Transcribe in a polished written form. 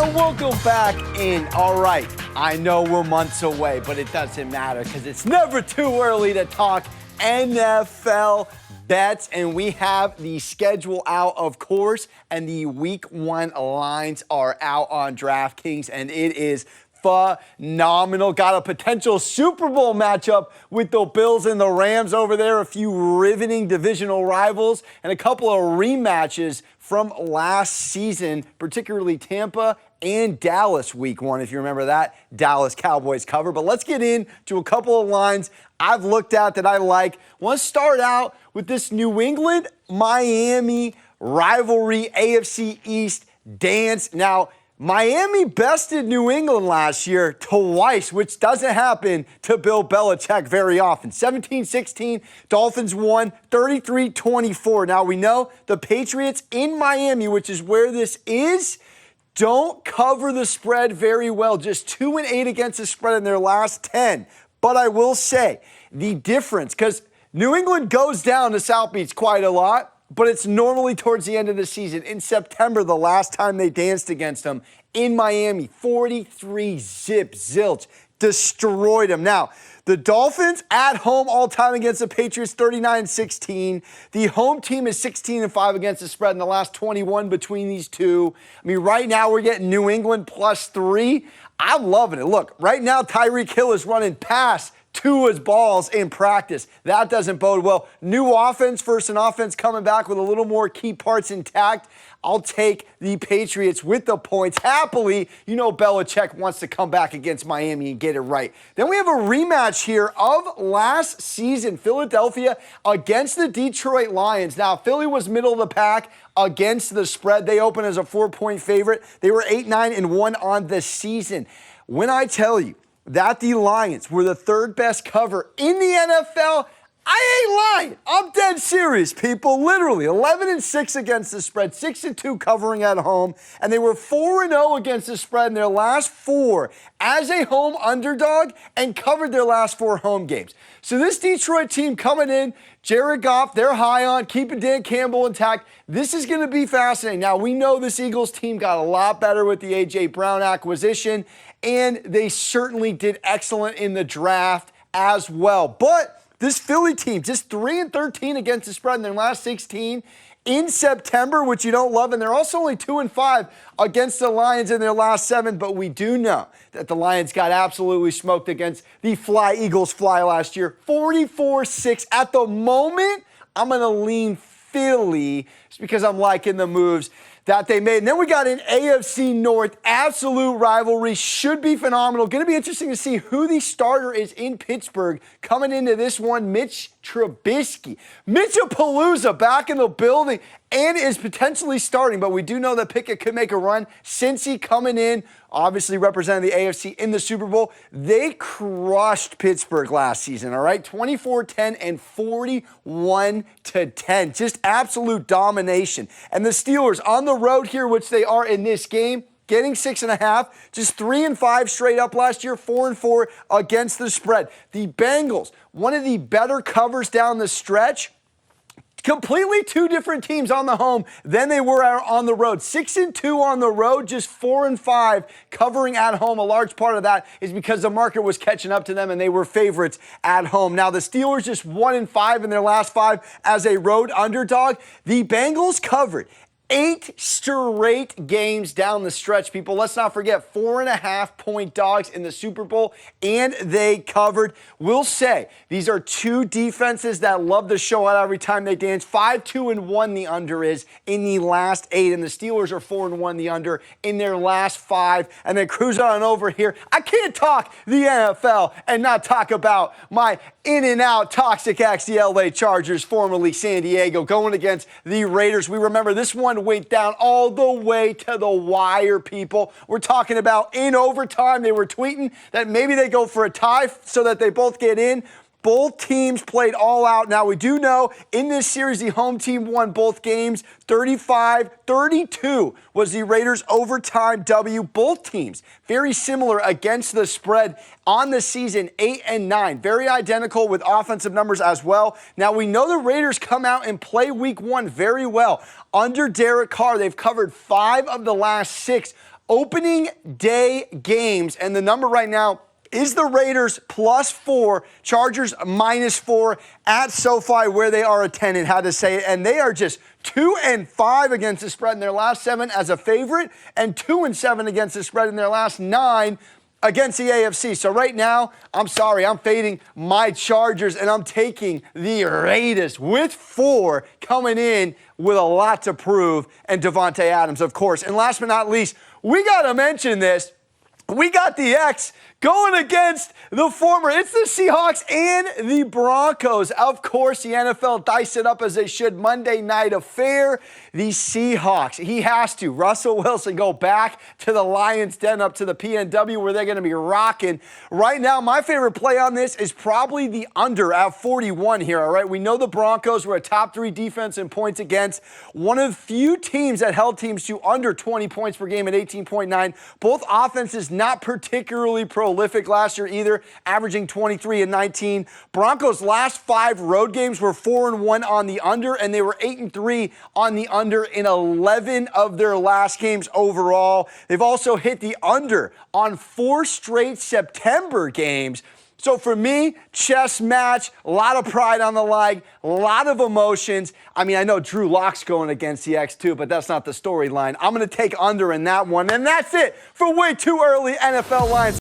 And welcome back in. All right, I know we're months away, but it doesn't matter because it's never too early to talk NFL bets. And we have the schedule out, of course, and the week 1 lines are out on DraftKings, and it is phenomenal. Got a potential Super Bowl matchup with the Bills and the Rams over there, a few riveting divisional rivals, and a couple of rematches from last season, particularly Tampa and Dallas week 1, if you remember that Dallas Cowboys cover. But let's get into a couple of lines I've looked at that I like. I want to start out with this New England-Miami rivalry AFC East dance. Now, Miami bested New England last year twice, which doesn't happen to Bill Belichick very often. 17-16, Dolphins won 33-24. Now, we know the Patriots in Miami, which is where this is, don't cover the spread very well. Just 2-8 against the spread in their last 10. But I will say, the difference, because New England goes down to South Beach quite a lot, but it's normally towards the end of the season. In September, the last time they danced against them in Miami, 43-zip zilch, destroyed them. Now, the Dolphins at home all time against the Patriots, 39-16. The home team is 16-5 against the spread in the last 21 between these two. I mean, right now we're getting New England +3. I'm loving it. Look, right now Tyreek Hill is running past Tua's balls in practice. That doesn't bode well. New offense versus an offense coming back with a little more key parts intact. I'll take the Patriots with the points. Happily, you know Belichick wants to come back against Miami and get it right. Then we have a rematch here of last season, Philadelphia against the Detroit Lions. Now, Philly was middle of the pack against the spread. They opened as a 4-point favorite. They were 8-9-1 on the season. When I tell you that the Lions were the 3rd best cover in the NFL, I ain't lying. I'm dead serious, people. Literally, 11-6 against the spread, 6-2 covering at home, and they were 4-0 against the spread in their last 4 as a home underdog and covered their last 4 home games. So this Detroit team coming in, Jared Goff, they're high on, keeping Dan Campbell intact. This is going to be fascinating. Now, we know this Eagles team got a lot better with the A.J. Brown acquisition, and they certainly did excellent in the draft as well. But this Philly team, just 3-13 against the spread in their last 16 in September, which you don't love, and they're also only 2-5 against the Lions in their last 7, but we do know that the Lions got absolutely smoked against the Eagles Fly last year, 44-6. At the moment, I'm going to lean Philly just because I'm liking the moves that they made. And then we got an AFC North absolute rivalry. Should be phenomenal. Going to be interesting to see who the starter is in Pittsburgh coming into this one. Mitch Trubisky. Mitchapalooza back in the building and is potentially starting, but we do know that Pickett could make a run. Cincy coming in, obviously representing the AFC in the Super Bowl. They crushed Pittsburgh last seaseason, all right? 24-10 and 41-10. Just absolute domination. And the Steelers on the road here, which they are in this game, getting 6.5, just 3-5 straight up last year, 4-4 against the spread. The Bengals, one of the better covers down the stretch. Completely 2 different teams on the home than they were on the road. 6-2 on the road, just 4-5 covering at home. A large part of that is because the market was catching up to them and they were favorites at home. Now the Steelers just 1-5 in their last 5 as a road underdog. The Bengals covered 8 straight games down the stretch, people. Let's not forget 4.5-point dogs in the Super Bowl, and they covered. We'll say these are 2 defenses that love to show out every time they dance. 5-2-1 the under is in the last 8, and the Steelers are 4-1 the under in their last 5. And then cruise on over here. I can't talk the NFL and not talk about my in-and-out Toxic X, the LA Chargers, formerly San Diego, going against the Raiders. We remember this one went down all the way to the wire, people. We're talking about in overtime. They were tweeting that maybe they go for a tie so that they both get in. Both teams played all out. Now, we do know in this series, the home team won both games. 35-32 was the Raiders' overtime W. Both teams very similar against the spread on the season, 8-9. Very identical with offensive numbers as well. Now, we know the Raiders come out and play week 1 very well. Under Derek Carr, they've covered 5 of the last 6 opening day games, and the number right now is the Raiders +4, Chargers -4 at SoFi, where they are a tenant, how to say it. And they are just 2-5 against the spread in their last 7 as a favorite, and 2-7 against the spread in their last 9 against the AFC. So right now, I'm sorry, I'm fading my Chargers, and I'm taking the Raiders with 4 coming in with a lot to prove, and Davante Adams, of course. And last but not least, we got to mention this. We got the X going against the former. It's the Seahawks and the Broncos. Of course, the NFL diced it up as they should. Monday night affair. The Seahawks. He has to. Russell Wilson go back to the Lions' Den up to the PNW where they're going to be rocking. Right now, my favorite play on this is probably the under at 41 here, all right? We know the Broncos were a top 3 defense in points against. One of the few teams that held teams to under 20 points per game at 18.9. Both offenses not particularly prolific last year either, averaging 23 and 19. Broncos' last 5 road games were 4-1 on the under, and they were 8-3 on the under in 11 of their last games overall. They've also hit the under on 4 straight September games. So for me, chess match, a lot of pride on the line, a lot of emotions. I mean, I know Drew Lock's going against the X2, but that's not the storyline. I'm going to take under in that one. And that's it for way too early NFL lines.